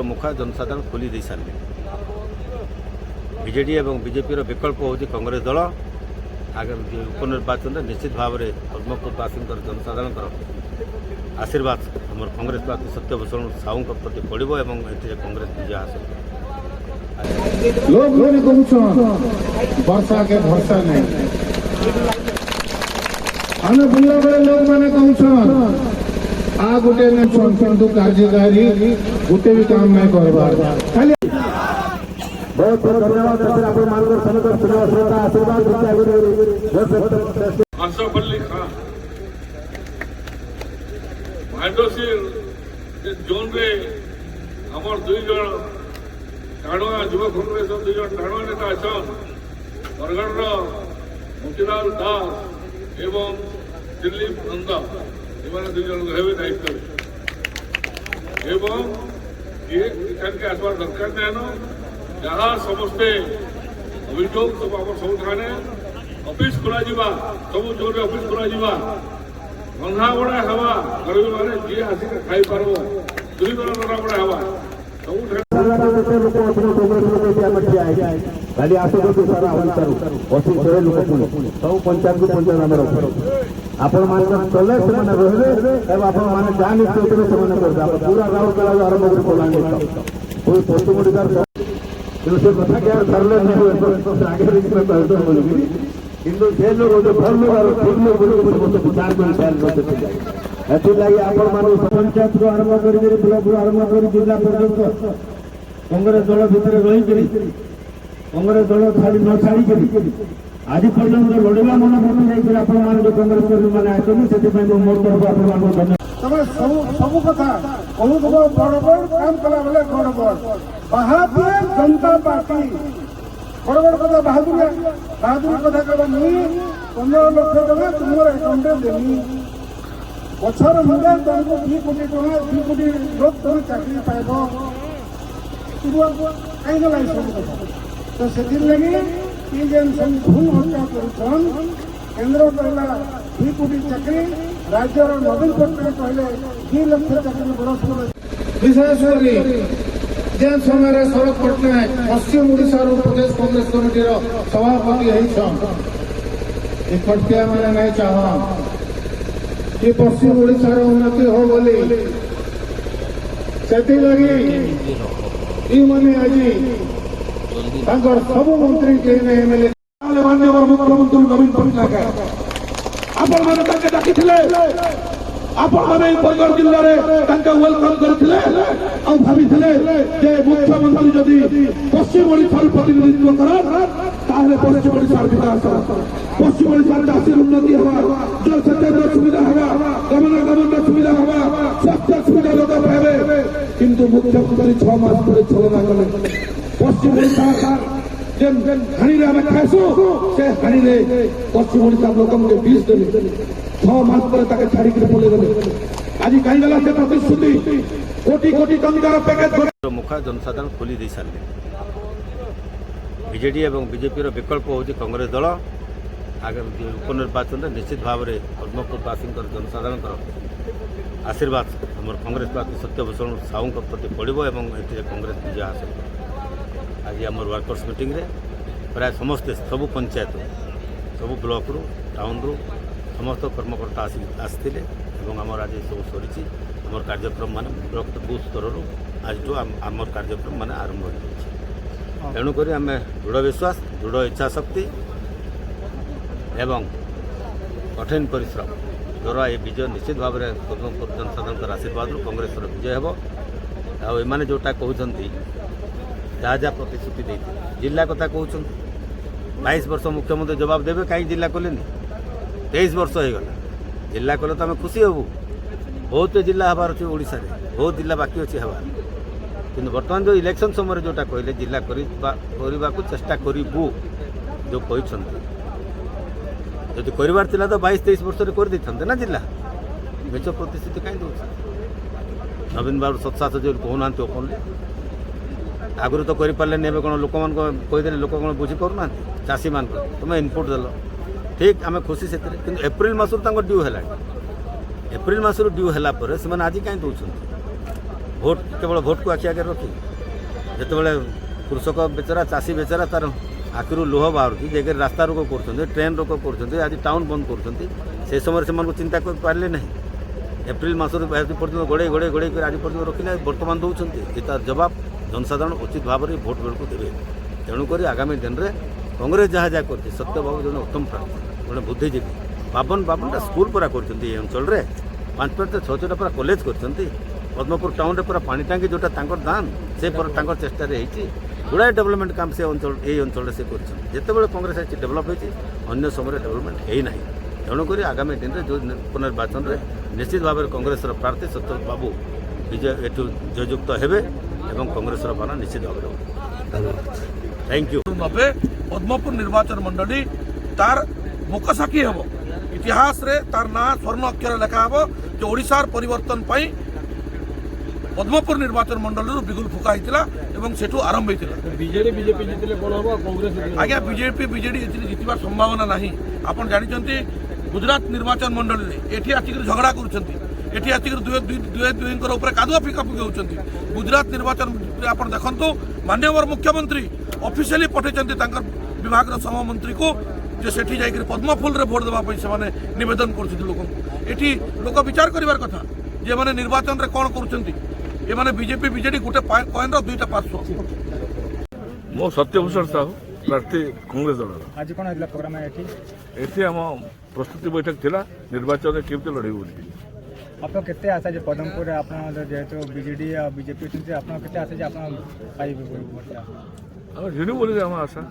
मुखा जनसाधारण खोली दे सारे बीजेडी और बीजेपी विकल्प हूँ कांग्रेस दल आगे उपनिर्वाचन में निश्चित भाव में ब्रह्मपुरवासी जनसाधारण आशीर्वाद आम कांग्रेस प्रार्थी सत्यभूषण साहू प्रति पड़ो और कांग्रेस विजय हासिल लोग वर्षा के भरसा नहीं हमें बुला बेले लोग मैंने कहून आ गोटे किंतु कार्यकारी गोटे भी काम नहीं करवार खाली बहुत बहुत धन्यवाद आशीर्वाद आशफली खान भाडोसी जोन रे हमर दुई जन टाणुआ युवा कांग्रेस दुई जन टाणुआ नेता अछन बरगढ़ मोतीलाल दास एवं दिलीप नंदा एमाने दुई जन रहे दायित्व एवं ये के आसबार दरकार नहीं जहाँ समस्ते अभियोग सब आम सब थाने ऑफिस खोल सब जोर ऑफिस खोल रंधा बड़ा हवा गरीब मैंने जी आसिक खाई पार दुई दल रंधा बड़ा हवा खाली आसुदी सारा अंतर अशी शहे लोक सब पंचायत को पंचायत आम आपण मान चले से रहे आपण मैंने जहाँ निश्चय से पूरा गाँव चला आरंभ कर कलांगे कोई पश्चिम ओडार से कथा क्या सरले आगे किंतु से लोग भल लोग और ठीक लोग विचार कर पंचायत को आरंभ कर ब्लॉक आरंभ कर जिला पर्यंत कांग्रेस दल भितर रही कांग्रेस दल खाली न छाड़ी आज पर्यंत लड़वा मन मन नहीं कांग्रेस कर्मी मैंने आसती मोर तरफ आप सब कथा कहू बड़ बड़ काम कला बेले बड़ बड़ बहादुर जनता पार्टी बड़ बड़ कथा बहादुर कथा कह 15 लाख टका तुम अकाउंट देनी बचर मुझे तुमको 2 कोटी टका 2 कोटी लोक तुम चाकरी पाइब कहीं गला सब कथा तो से लगे ये जेन सब भूल हत्या कर केन्द्र कहला 2 कोटी चाकरी राज्य नवीन पट्टनायक कहले 2 लाख चाकरी बरस विशेषकर जे समय शरद पट्टनायक पश्चिम ओडिशा प्रदेश कांग्रेस कमिटी सभापति खटिया मैंने नहीं चाह कि पश्चिम ओडिशा उन्नति हो बोली से लगी मैंने आज सब मंत्री एमएलए माननीय मुख्यमंत्री नवीन पट्टनायक आपण मैंने डाकी आपण मैंने बरगढ़ जिले में वेलकम करते भाई मुख्यमंत्री जदि पश्चिम ओडिशा प्रतिनिधित्व कर पश्चिम ओडिशा विकास पश्चिम ओडिशा चाषी उन्नति हवा जल सेचन सुविधा हवा गमनागमन सुविधा हवा स्वास्थ्य सुविधा लोक पाए किंतु मुख्यमंत्री 6 मास पर छलना कले पश्चिम ओडिशा हाणी आम खाइसु से हाणी पश्चिम ओडिशा लोक बीस देने 6 मास पर छाड़ी पलि गले आज कहीं गला से प्रतिश्रुति कोटी कोटी टंकार पैकेज मुखा जनसाधारण खोली दे सारे बीजेडी और बीजेपी विकल्प हूँ कांग्रेस दल आगे उपनिर्वाचन में निश्चित भाव में ब्रह्मपुरवासी जनसाधारण आशीर्वाद आम कांग्रेस प्रार्थी सत्यभूषण साहू प्रति पड़ो और कांग्रेस विजय हासिल आज आम वर्कर्स मीटिंग रे प्राय समस्ते सब पंचायत सब ब्लॉक रु टाउन रु समस्त कर्मकर्ता आसते आमर आज सब सरी आम कार्यक्रम मान ब्लॉक बूथ स्तर आज आम कार्यक्रम मान आरंभ हो तेणुक आम दृढ़ विश्वास दृढ़ इच्छा शक्ति एवं कठिन परिश्रम द्वारा ये विजय निश्चित भाव में जनसाधारण आशीर्वाद कांग्रेस विजय हे आने जोटा कहते जहाँ जहाँ प्रतिश्रुति देते जिला कथा कहते 22 वर्ष मुख्यमंत्री जवाब देवे कहीं जिला कले 23 वर्ष हो गला जिला कले तो आम खुशी हबू बहुत जिला हबार अच्छे ओडिशा रे बहुत जिला बाकी अच्छे हबार किंतु बर्तमान जो इलेक्शन समय जोटा कहले जिला करने को चेष्टा करूँ जो कहते जदि करार तो 22-23 वर्ष कर देते ना जिला मिछ प्रतिश्रुति कहीं दौर नवीन बाबू सत्सात जो कहना ओपनली आगुरी तो करें कौन लोक मान कहीदे लोक कौन बुझी करना चाषी मान तुम इनपुट देल ठीक आम खुशी से एप्रिल मसरू ड्यू है एप्रिल मसरू ड्यू है आज कहीं दौरान ভোট কেবল ভোটକୁ ଆଖି ଆଗରେ ରଖି ଯେତେବେଳେ କୃଷକ ବେଚାରା ଚାଷୀ ବେଚାରା ତାର ଆଖିରୁ ଲୁହ ବାହାରୁଛି ଜାଗାରେ ରାସ୍ତା ରୋକ କରୁଛନ୍ତି ଟ୍ରେନ୍ ରୋକ କରୁଛନ୍ତି ଆଜି ଟାଉନ୍ ବନ୍ଦ କରୁଛନ୍ତି ସେ ସମୟରେ ସେମାନଙ୍କୁ ଚିନ୍ତା କରିପାରିଲେ ନାହିଁ ଏପ୍ରିଲ ମାସରୁ ଆଜି ପର୍ଯ୍ୟନ୍ତ ଗୋଡ଼େଇ ଗୋଡ଼େଇ ଗୋଡ଼େଇ କରି ଆଜି ପର୍ଯ୍ୟନ୍ତ ରଖିଲେ ବର୍ତ୍ତମାନ ଦେଉଛନ୍ତି ଏ ତାର ଜବାବ ଜନସାଧାରଣ ଉଚିତ ଭାବରେ ଭୋଟ ବେଳକୁ ଦେବେ ତେଣୁକରି ଆଗାମୀ ଦିନରେ କଂଗ୍ରେସ ଯାହା ଯାହା କରିଛି ସତ୍ୟବାବୁ ଜଣେ ଉତ୍ତମ ପ୍ରାର୍ଥୀ ଜଣେ ବୁଦ୍ଧିଜୀବୀ 52ଟା ସ୍କୁଲ ପୁରା କରିଛନ୍ତି ଏ ଅଞ୍ଚଳରେ 5ଟା 6ଟା ପୁରା କଲେଜ କରିଛନ୍ତି ପଦ୍ମପୁର ଟାଉନରେ ପୁରା ପାଣି ଟାଙ୍କି ଯେଉଁଟା ତାଙ୍କର ଦାନ ସେ ତାଙ୍କର ଚେଷ୍ଟାରେ ହେଇଛି ଗୁଡ଼ାଏ ଡେଭଲପମେଣ୍ଟ କାମ ସେ ଅଞ୍ଚଳ ଏଇ ଅଞ୍ଚଳରେ ସେ କରିଛନ୍ତି ଯେତେବେଳେ କଂଗ୍ରେସ ଆସିଛି ଡେଭଲପ ହେଇଛି ଅନ୍ୟ ସମୟରେ ଡେଭଲପମେଣ୍ଟ ହେଇନାହିଁ ତେଣୁକରି ଆଗାମୀ ଦିନରେ ଯେଉଁ ପୁନର୍ବାଚନରେ ନିଶ୍ଚିତ ଭାବରେ କଂଗ୍ରେସର ପ୍ରାର୍ଥୀ ସତ୍ୟବାବୁ ଏଠୁ ଜୟଯୁକ୍ତ ହେବେ ଏବଂ କଂଗ୍ରେସର ବାନା ନିଶ୍ଚିତ ଭାବରେ थैंक यू 90 पद्मपुर निर्वाचन मंडली तार मुकसाखी हेब इतिहास रे तार ना स्वर्ण अक्षर लेखा हेब जो ओडिशार परिवर्तन पाई पद्मपुर निर्वाचन मंडल बिगुल फुका होता एवं सेठू आरंभ होता बीजेडी बीजेपी जितले कोन हबो कांग्रेस आज्ञा बीजेपी बीजेडी जितबार संभावना नहीं आपन जानते गुजरात निर्वाचन मंडल एठी आसिक झगड़ा करुछंती एठी आसिक दुए कादुआ फिकाफिकी होउछंती गुजरात निर्वाचन आप देखंतु माननीय मुख्यमंत्री ऑफिशियली पठेइछंती तांकर विभाग सहमंत्री को जे सेठी जाइकरी पद्मफुल रे भोट देबा पई से माने निवेदन करछथि लोक एठी लोक विचार करिवार कथा जे माने निर्वाचन रे कोन करूछंती ए माने बीजेपी बीजेडी गोटे कॉइन रो दुईटा पार्श्व मो सत्यभूषण साहू प्रार्थी कांग्रेस दल आज कोन हला प्रोग्राम है एठी हम प्रस्तुति बैठक थिला निर्वाचन रे केमते लड़े बोली आप केते आशा जे पदमपुर आपन जेहेतु बीजेडी और बीजेपी से आपन केते आशा जे आपन पाइबे भोटटा हम जिणी बोली हम आशा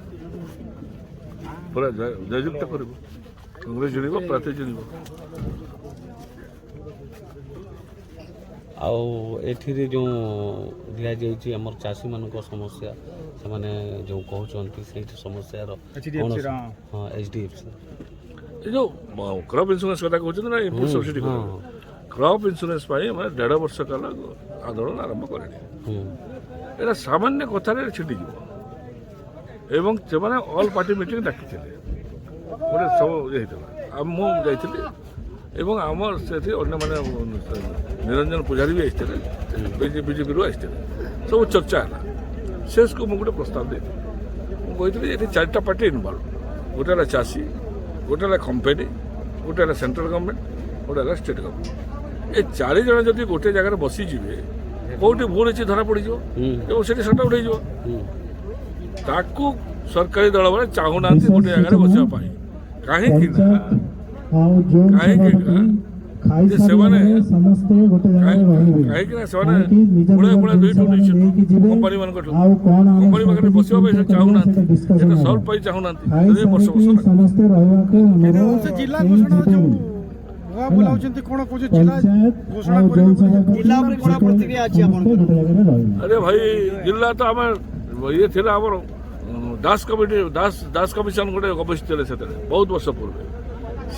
पूरा जययुक्त करबो कांग्रेस जिणीबो प्रार्थी जिणीबो आउ एठिरे जो दिया जाउची हमर चासी मानक समस्या से माने जो कहउचंती से समस्या रो हां एचडीएफसी ये जो क्रॉप इंश्योरेंस कथा कहउछ ना इनपुट सब्सिडी क्रॉप इंश्योरेंस पाई हम 1.5 वर्ष काल आंदोलन आरंभ करले एटा सामान्य कथारे छिटी जीव एवं से माने ऑल पार्टी मीटिंग डाकिथिले गोटे सब ये हेतला मु जाइथिली एवं आमर से अन्य माने निरंजन पुजारी भी आइथिले बीजेपी रो आइथिले सब चर्चा है शेष को मुझे प्रस्ताव दे कहती ये 4टा पार्टी इनवल्व गोटे चाषी गोटे कंपनी गोटे सेंट्रल गवर्नमेंट गोटे स्टेट गवर्नमेंट ये 4 जन जब गोटे जगह बसीजे कौटी भूल अच्छी धरा पड़ सट आउट हो सरकारी दल मैंने चाहूना गोटे जगह बसवाई कहीं कंपनी पाखे बसवा चाहूना सल्व पाई चाहूना वर्ष अरे भाई जिला तो आम ये थे दास कमिटी दास कमिशन गोटे बसते बहुत वर्ष पूर्व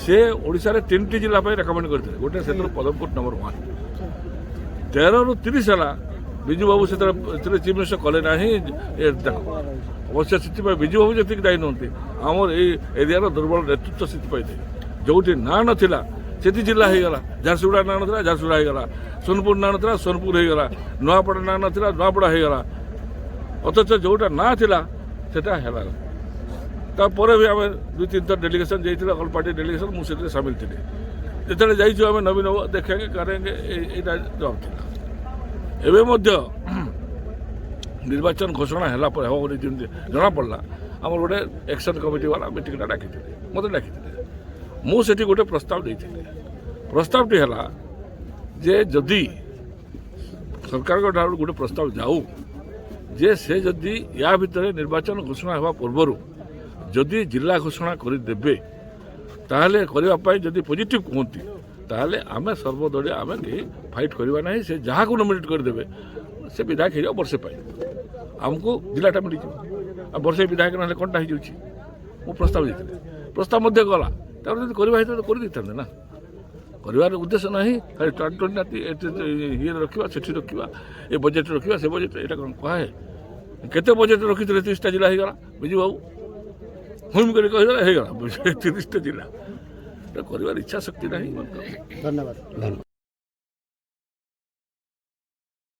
से ओडिशा रे 3टी जिला रेकमेंड करते गोटे से पदमपुर नंबर 1 13 ରୁ 30 है विजु बाबू से चीफ मिनिस्टर कले ना अवश्य से विजु बाबू जी दायी नुहति आमर ये एरिया दुर्बल नेतृत्व से जो ना नाला से जिला होगला झारसुगुड़ा ना ना झारसुगुड़ा होगला सोनपुर ना ना सोनपुर होगला नुआपड़ा ना ना नुआपड़ा होगला अथच जोटा ना था सेटा है तापर भी आम 2-3 थर डेलीगेशन जाइए ऑल पार्टी डेलीगेशन मुझे सामिल थी जो जाइए आम नवीन देखेंगे करेंगे यहाँ जवाब था एवं निर्वाचन घोषणा है जना पड़ा आम गोटे एक्शन कमिटी वाला मीटिंगटा डाकी मत डाकी मुझे गोटे प्रस्ताव देती प्रस्तावटी है जे जदि सरकार गोटे प्रस्ताव जाऊ जे से जदि या भितर निर्वाचन घोषणा होगा पूर्वर जदि जिला घोषणा करदे ताहले करने जदि पॉजिटिव कहती ताहले आम सर्वदलीय आम कहीं फाइट करवा ना से जहाँ को नॉमिनेट करदे से विधायक हो वर्षे पाई आमको जिलाटा मिल वर्षे विधायक ना कौनटा हो प्रस्ताव देती प्रस्ताव गला जब करवा तो कर ना कर उद्देश्य ना खाली ये रखा से रखा ये बजेट रखा से बजेट यहाँ कौन कहे केते बजेट रखी 30टा जिला होगला विजु बाबू हुम कर 30टा जिला कर इच्छा शक्ति ना। धन्यवाद।